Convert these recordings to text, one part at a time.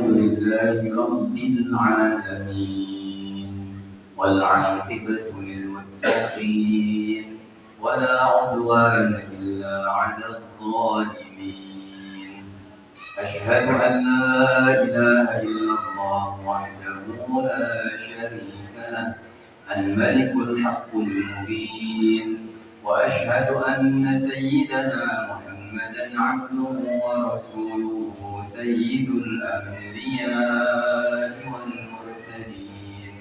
لله رب العالمين والعاقبة للمتقين ولا عدوان إلا على الظالمين. أشهد أن لا إله إلا الله وحده لا شريك له الملك الحق المبين. وأشهد أن سيدنا محمدا عبده ورسوله سيد الأنبياء والمرسلين.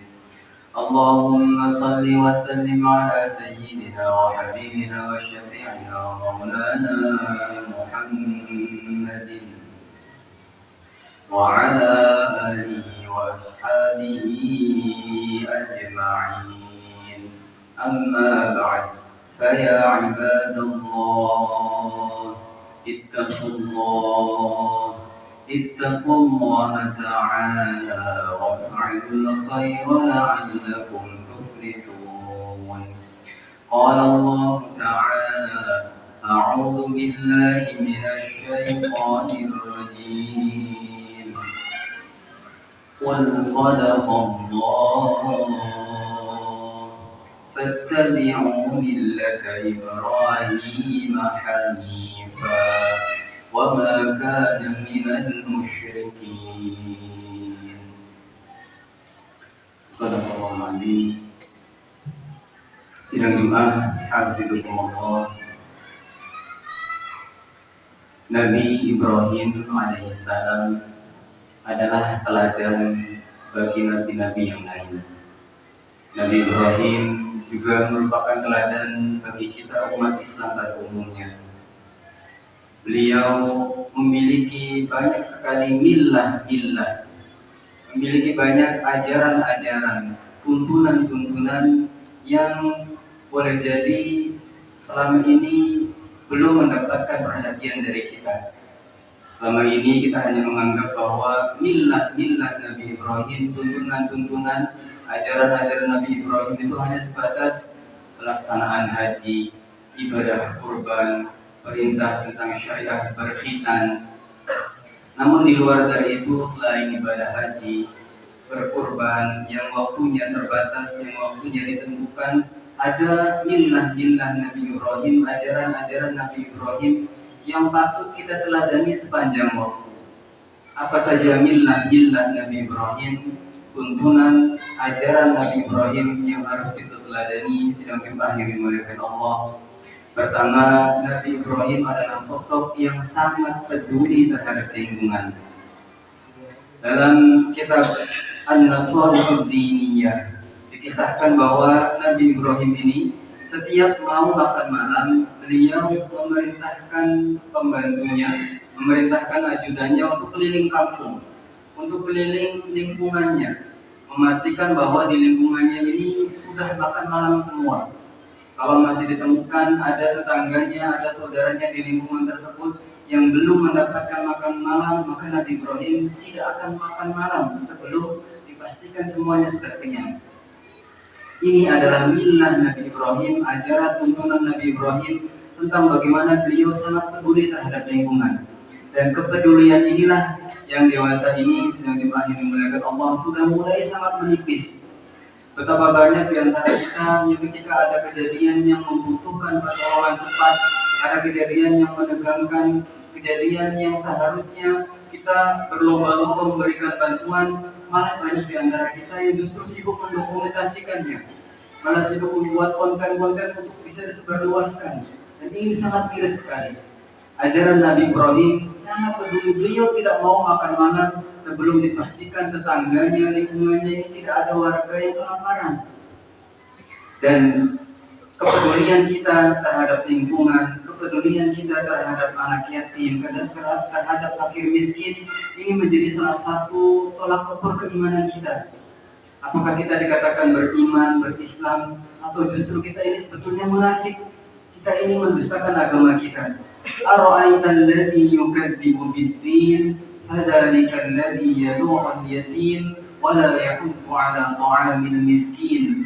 اللهم صل وسلم على سيدنا وحبيبنا وشفيعنا ومولانا محمد وعلى آله وأصحابه أجمعين. أما بعد، فيا عباد الله اتقوا الله تعالى وافعلوا الخير لعلكم تفلحون. قال الله تعالى: أعوذ بالله من الشيطان الرجيم. قل صدق الله فاتبعوا ملة إبراهيم حنيفا وما كان من المشركين. صدق الله العظيم. Sidang Jumat, Hafidhullah. Nabi Ibrahim alaihissalam adalah teladan bagi nabi-nabi yang lain. Nabi Ibrahim juga merupakan teladan bagi kita umat Islam pada umumnya. Beliau memiliki banyak sekali milah, memiliki banyak ajaran-ajaran, tuntunan-tuntunan yang boleh jadi selama ini belum mendapatkan perhatian dari kita. Selama ini kita hanya menganggap bahwa milah Nabi Ibrahim, tuntunan-tuntunan, ajaran-ajaran Nabi Ibrahim itu hanya sebatas pelaksanaan haji, ibadah kurban, perintah tentang syariat berkhitan. Namun di luar dari itu, selain ibadah haji, berkurban yang waktunya terbatas, yang waktunya ditentukan, ada milah Nabi Ibrahim, ajaran-ajaran Nabi Ibrahim yang patut kita teladani sepanjang waktu. Apa saja milah Nabi Ibrahim, tuntunan ajaran Nabi Ibrahim yang harus kita teladani sidang jemaah yang dimuliakan Allah. Pertama, Nabi Ibrahim adalah sosok yang sangat peduli terhadap lingkungan. Dalam kitab An-Nasaihud Diniyah dikisahkan bahwa Nabi Ibrahim ini setiap mau makan malam, beliau memerintahkan pembantunya, memerintahkan ajudannya untuk keliling kampung, untuk keliling lingkungannya, memastikan bahwa di lingkungannya ini sudah makan malam semua. Kalau masih ditemukan ada tetangganya, ada saudaranya di lingkungan tersebut yang belum mendapatkan makan malam, maka Nabi Ibrahim tidak akan makan malam sebelum dipastikan semuanya sudah kenyang. Ini adalah milah Nabi Ibrahim, ajaran tuntunan Nabi Ibrahim tentang bagaimana beliau sangat peduli terhadap lingkungan. Dan kepedulian inilah yang dewasa ini, sedang dimuliakan Allah, sudah mulai sangat menipis. Betapa banyak di antara kita yang ketika ada kejadian yang membutuhkan pertolongan cepat, ada kejadian yang menegangkan, kejadian yang seharusnya kita berlomba-lomba memberikan bantuan, malah banyak di antara kita yang justru sibuk mendokumentasikannya, malah sibuk membuat konten-konten untuk bisa disebarluaskan. Dan ini sangat miris sekali. Ajaran Nabi Ibrahim sangat peduli. Beliau tidak mau makan malam sebelum dipastikan tetangganya, lingkungannya ini tidak ada warga yang kelaparan. Dan kepedulian kita terhadap lingkungan, kepedulian kita terhadap anak yatim, terhadap fakir miskin, ini menjadi salah satu tolak ukur keimanan kita. Apakah kita dikatakan beriman, berislam, atau justru kita ini sebetulnya munafik? Kita ini mendustakan agama kita. Ara'aital ladzi yukadzibu bid-din fadzalikal ladzi yad'u'ul yatim wa la yahuddu 'ala ta'amil miskin.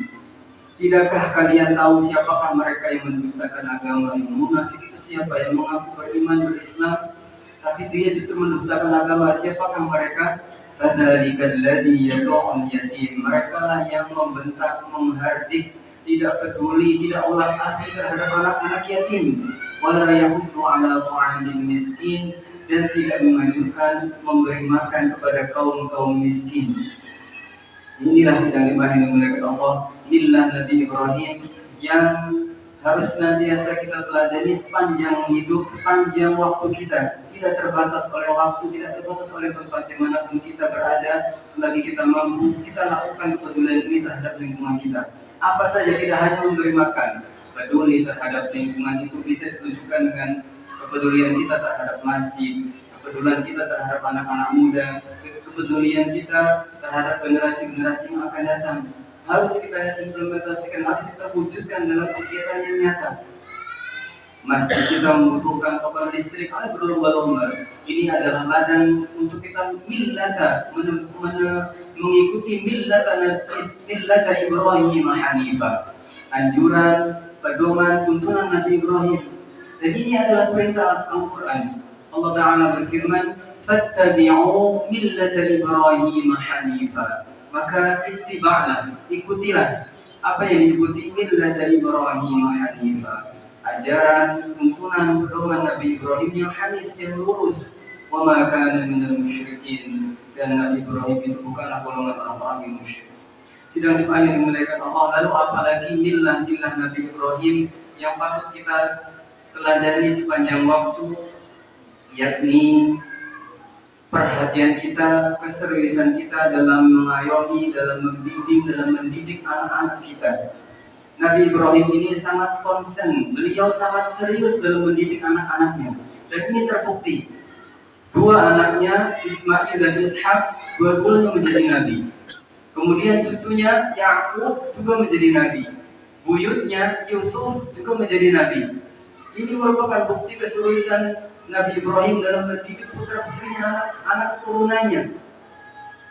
Tidakkah kalian tahu siapakah mereka yang mendustakan agama? Yang munafik itu siapa? Yang mengaku beriman, berislam, tapi dia justru mendustakan agama. Siapakah mereka? Fadzalika alladzi yad'ul yatim. Mereka lah yang membentak, menghardik, tidak peduli, tidak ulas asih terhadap anak-anak yatim. Wala yahuddu ala ta'amil miskin, dan tidak mengajukan memberi makan kepada kaum miskin. Inilah yang dimahami oleh Allah. Inilah Nabi Ibrahim yang harus nantiasa kita teladani sepanjang hidup, sepanjang waktu kita. Tidak terbatas oleh waktu, tidak terbatas oleh tempat dimanapun kita berada. Selagi kita mampu, kita lakukan kepedulian ini terhadap lingkungan kita. Apa saja, tidak hanya memberi makan. Peduli terhadap lingkungan itu bisa ditunjukkan dengan kepedulian kita terhadap masjid, kepedulian kita terhadap anak-anak muda, kepedulian kita terhadap generasi-generasi yang akan datang. Harus kita implementasikan, harus kita wujudkan dalam kegiatan yang nyata. Masjid kita membutuhkan papan listrik, ada berlomba-lomba. Ini adalah ladang untuk kita mengikuti millata Ibrahim Hanifah. Anjuran, pedoman, tuntunan Nabi Ibrahim. Dan ini adalah perintah Al-Quran. Allah Ta'ala berfirman, fattabi'u millata Ibrahim Hanifah. Maka ittiba'lah, ikutilah apa yang diikuti millata Ibrahim Hanifah. Ajaran, tuntunan, pedoman Nabi Ibrahim yang hanif, yang lurus. Wa ma kana minal musyrikin. Dan Nabi Ibrahim itu bukanlah golongan orang-orang yang musyrik. Sidang jemaah yang dimuliakan Allah, lalu apalagi millah Nabi Ibrahim yang patut kita teladani sepanjang waktu, yakni perhatian kita, keseriusan kita dalam mengayomi, dalam membimbing, dalam mendidik anak-anak kita. Nabi Ibrahim ini sangat konsen, beliau sangat serius dalam mendidik anak-anaknya. Dan ini terbukti. Dua anaknya, Ismail dan Ishak, dua-duanya menjadi nabi. Kemudian cucunya, Yakub, juga menjadi nabi. Buyutnya, Yusuf, juga menjadi nabi. Ini merupakan bukti keseriusan Nabi Ibrahim dalam mendidik putra-putrinya, anak turunannya.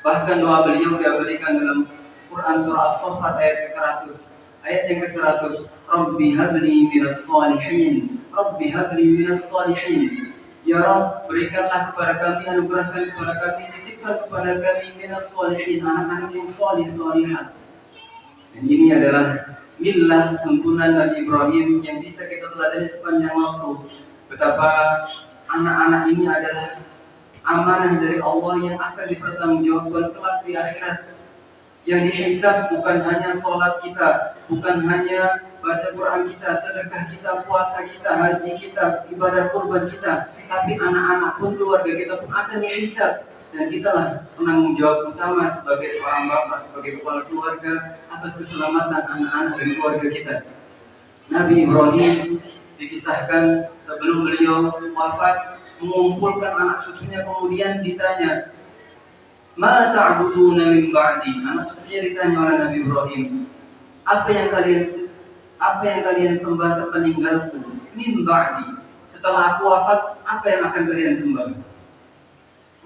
Bahkan doa beliau diberikan dalam Quran surah As-Saffat ayat 100. Ayat yang ke-100, Rabbi habli minas salihin, Rabbi habli minas salihin. Ya Rabb, berikanlah kepada kami, anugerahkan kepada kami, titipkan kepada kami minas salihin, anak-anak yang salih-salihah. Dan ini adalah millah, tuntunan Nabi Ibrahim yang bisa kita teladani sepanjang waktu. Betapa anak-anak ini adalah amanah dari Allah yang akan dipertanggungjawabkan kelak di akhirat. Yang dihisab bukan hanya sholat kita, bukan hanya baca Quran kita, sedekah kita, puasa kita, haji kita, ibadah kurban kita, tapi anak-anak pun, keluarga kita pun akan dihisab. Dan kita lah penanggung jawab utama sebagai seorang bapak, sebagai kepala keluarga atas keselamatan anak-anak dan keluarga kita. Nabi Ibrahim dikisahkan sebelum beliau wafat mengumpulkan anak cucunya, kemudian ditanya, ma ta'buduna min ba'di. Anak cucunya ditanya oleh Nabi Ibrahim, apa yang kalian sembah sepeninggalku? Min ba'di, setelah aku wafat, apa yang akan kalian sembah?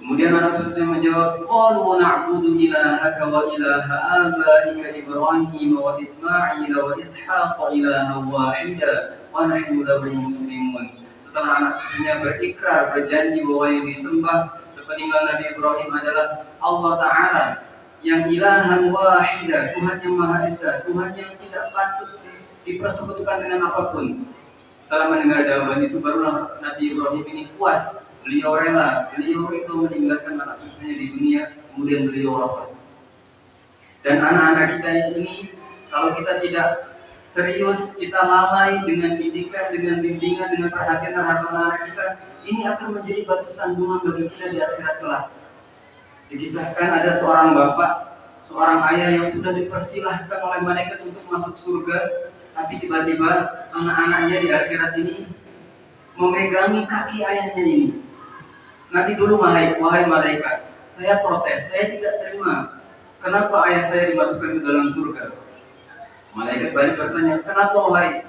Kemudian anak cucunya menjawab, qalu na'budu ilahaka wa ilaha abaika Ibrahim wa Ismail wa Ishaq ilahan wahida wa nahnu lahu muslimun. Setelah anak cucunya berikrar, berjanji bahwa yang disembah sepeninggal Nabi Ibrahim adalah Allah Ta'ala, yang ilahan wahida, Tuhan yang Maha Esa, Tuhan yang tidak patut dipersekutukan dengan apapun. Setelah mendengar jawaban itu, barulah Nabi Ibrahim ini puas. Beliau rela, beliau itu meninggalkan anak cucunya di dunia, kemudian beliau wafat. Dan anak-anak kita ini, kalau kita tidak serius, kita lalai dengan didikan, dengan bimbingan, dengan perhatian terhadap anak kita, ini akan menjadi batu sandungan bagi kita di akhirat kelak. Dikisahkan ada seorang bapak, seorang ayah yang sudah dipersilahkan oleh malaikat untuk masuk surga, tapi tiba-tiba anak-anaknya di akhirat ini memegangi kaki ayahnya ini. Nanti dulu wahai malaikat, saya protes, saya tidak terima. Kenapa ayah saya dimasukkan ke dalam surga? Malaikat balik bertanya, kenapa wahai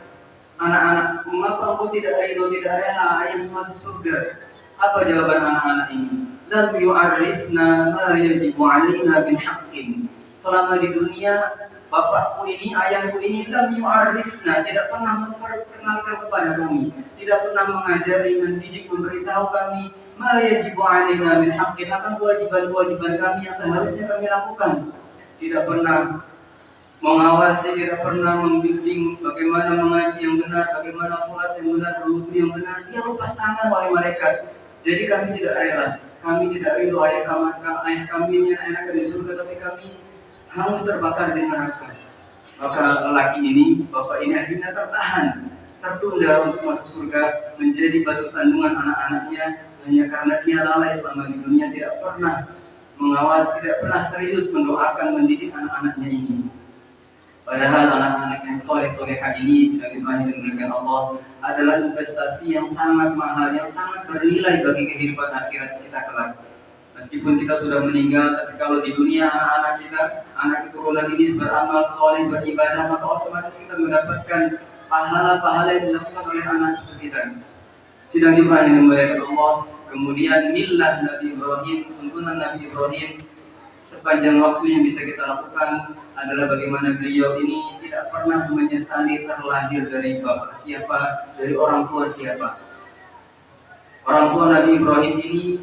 anak-anak, mengapa engkau tidak rela ayah masuk surga? Apa jawaban anak-anak ini? Lam yu'arifna ma yajibu 'alaina bin haqqin. Selama di dunia, bapakku ini, ayahku ini lam yu'arrisna, tidak pernah memperkenalkan kepada kami, tidak pernah mengajari, mendidik, memberitahu kami ma yajibu 'alaina min haqqin, akan kewajiban-kewajiban kami yang seharusnya kami lakukan. Tidak pernah mengawasi, tidak pernah membimbing bagaimana mengaji yang benar, bagaimana sholat yang benar, berwudu yang benar. Dia lepas tangan wahai malaikat. Jadi kami tidak rela, kami tidak ridho ayah kami yang enak di surga, tapi kami hangus terbakar di neraka. Maka lelaki ini, bapak ini akhirnya tertunda untuk masuk surga, menjadi batu sandungan anak-anaknya hanya karena dia lalai selama di dunia, tidak pernah mengawasi, tidak pernah serius mendoakan, mendidik anak-anaknya ini. Padahal anak-anak yang soleh-solehah ini sudah dipanggil dengan Allah adalah investasi yang sangat mahal, yang sangat bernilai bagi kehidupan akhirat kita kelak. Meskipun kita sudah meninggal, tapi kalau di dunia anak-anak kita, anak keturunan ini beramal soleh, beribadah, maka otomatis kita mendapatkan pahala-pahala yang dilakukan oleh anak cucu kita. Sedang dipanggil oleh Allah. Kemudian millah Nabi Ibrahim, tuntunan Nabi Ibrahim sepanjang waktu yang bisa kita lakukan adalah bagaimana beliau ini tidak pernah menyesali terlahir dari bapak siapa, dari orang tua siapa. Orang tua Nabi Ibrahim ini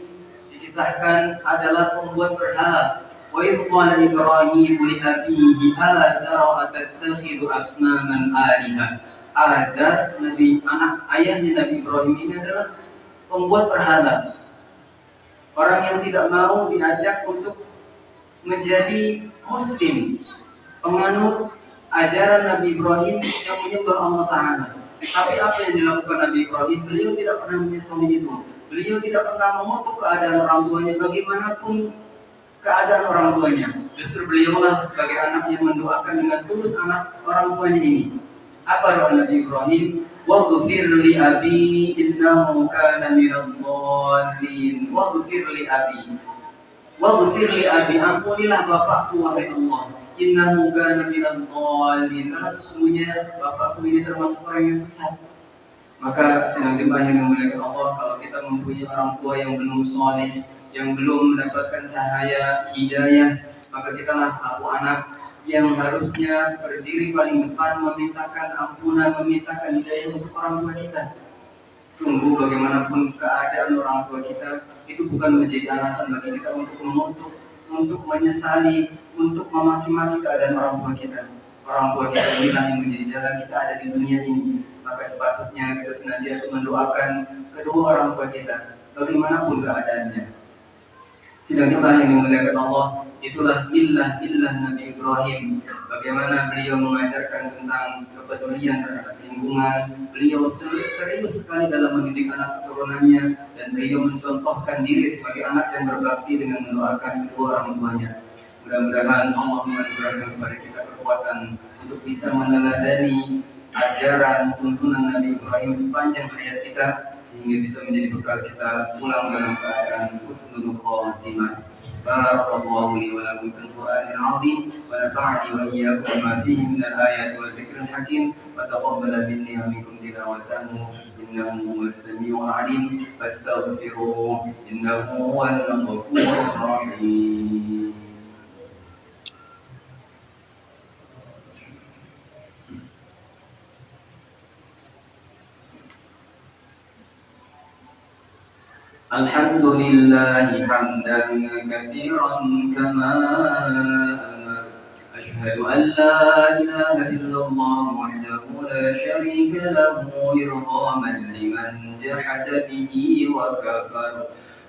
dikisahkan adalah pembuat berhala. Wa idh qala Ibrahim li abihi azara atattakhidhu asnaman alihah. Azar, ayahnya Nabi Ibrahim ini adalah pembuat berhala. Orang yang tidak mau diajak untuk menjadi muslim, penganut ajaran Nabi Ibrahim yang menyembah Allah Ta'ala. Tapi apa yang dilakukan Nabi Ibrahim? Beliau tidak pernah menyesali itu. Beliau tidak pernah mengutuk keadaan orang tuanya bagaimanapun keadaan orang tuanya. Justru beliaulah sebagai anak yang mendoakan dengan tulus anak orang tuanya ini. Apa doa Nabi Ibrahim? Waghfir li abi innahu kana minadh dhalin. Waghfir li abi. Waghfir li abi, ampunilah bapakku wahai Allah. Innahu kana minadh dhalin, karena sesungguhnya bapakku ini termasuk orang yang sesat. Maka sedang dipanggil oleh Allah, kalau kita mempunyai orang tua yang belum soleh, yang belum mendapatkan cahaya hidayah, maka kita lah selaku anak yang harusnya berdiri paling depan, memintakan ampunan, memintakan hidayah untuk orang tua kita. Sungguh bagaimanapun keadaan orang tua kita, itu bukan menjadi alasan bagi kita untuk mengutuk, untuk menyesali, untuk memaki-maki keadaan orang tua kita. Orang tua kita inilah yang menjadi jalan kita ada di dunia ini. Maka sepatutnya kita senantiasa mendoakan kedua orang tua kita, bagaimanapun keadaannya. Sedangkan yang dimuliakan Allah, itulah millah Nabi Ibrahim. Bagaimana beliau mengajarkan tentang kepedulian terhadap lingkungan. Beliau serius sekali dalam mendidik anak keturunannya, dan beliau mencontohkan diri sebagai anak yang berbakti dengan mendoakan kedua orang tuanya. Mudah-mudahan Allah menganugerahkan kepada kita kekuatan untuk bisa meneladani ajaran tuntunan Nabi Ibrahim sepanjang hayat kita, sehingga bisa menjadi bekal kita pulang dalam keadaan husnul khatimah. Barakallahu li wa lakum fil Qur'anil 'azim wa nafa'ani wa iyyakum bima fihi min al-ayati wa dzikril hakim wa taqabbala minni wa minkum tilawatahu innahu huwas samiul 'alim fastaghfiruhu innahu huwal ghafurur rahim. الحمد لله حمدا كثيرا كما أمر أشهد أن لا إله إلا الله وحده لا شريك له إرغاما لمن جحد به وكفر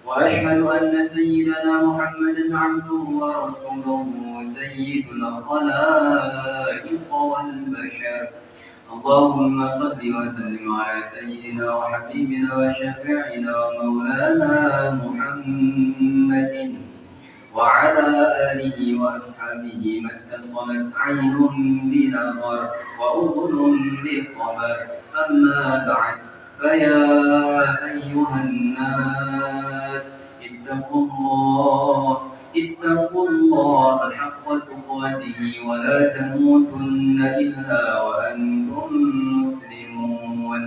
وأشهد أن سيدنا محمدا عبده ورسوله سيد الخلائق والبشر اللهم صل وسلم على سيدنا وحبيبنا وشفيعنا ومولانا محمد وعلى آله وأصحابه ما اتصلت عين بنظر وأذن بخبر أما بعد فيا أيها الناس اتقوا الله حق تقاته ولا تموتن إلا وأنتم مسلمون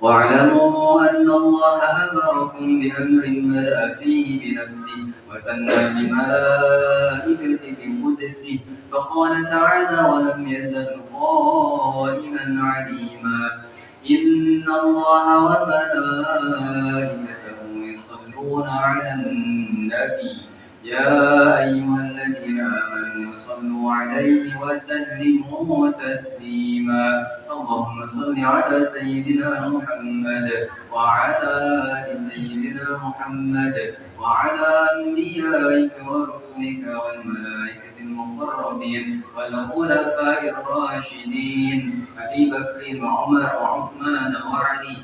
واعلموا أن الله أمركم بأمر بدأ فيه بنفسه وثنى بملائكته قدسه فقال تعالى ولم يزل قائما عليما إن الله وملائكته يصلون على النبي يا أيها الذين آمنوا صلوا عليه وسلموا تسليما اللهم صل على سيدنا محمد وعلى آل سيدنا محمد وعلى أنبيائك ورسلك والملائكة المقربين والخلفاء الراشدين أبي بكر وعمر وعثمان وعلي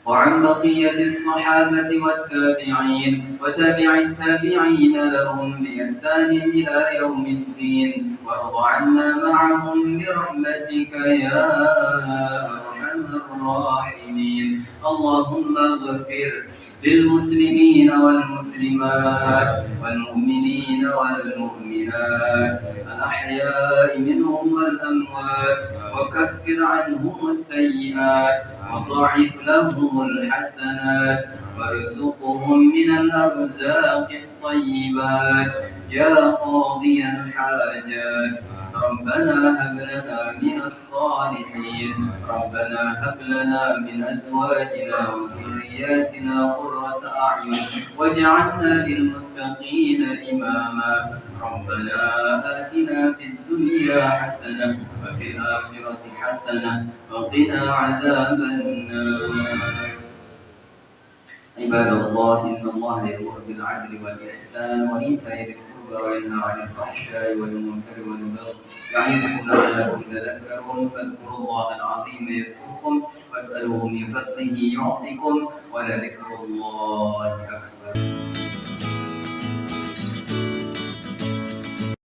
وعن بقية الصحابة والتابعين وتابع التابعين لهم بإحسان إلى يوم الدين وارض عنا معهم برحمتك يا أرحم الراحمين اللهم اغفر للمسلمين والمسلمات والمؤمنين والمؤمنات الأحياء منهم والأموات وكفر عنهم السيئات وضاعف لهم الحسنات وارزقهم من الأرزاق الطيبات يا قاضي الحاجات ربنا هب لنا من الصالحين ربنا هب لنا من أزواجنا وذرياتنا قرة أعين واجعلنا للمتقين إماما ربنا آتنا في الدنيا حسنة وفي الآخرة حسنة وقنا عذاب النار عباد الله إن الله يأمر بالعدل والإحسان وإيتاء ذي القربى وينهى عن الفحشاء والمنكر والبغي يعظكم لعلكم تذكرون فاذكروا الله العظيم يذكركم واسألوه من فضله يعطكم ولذكر الله أكبر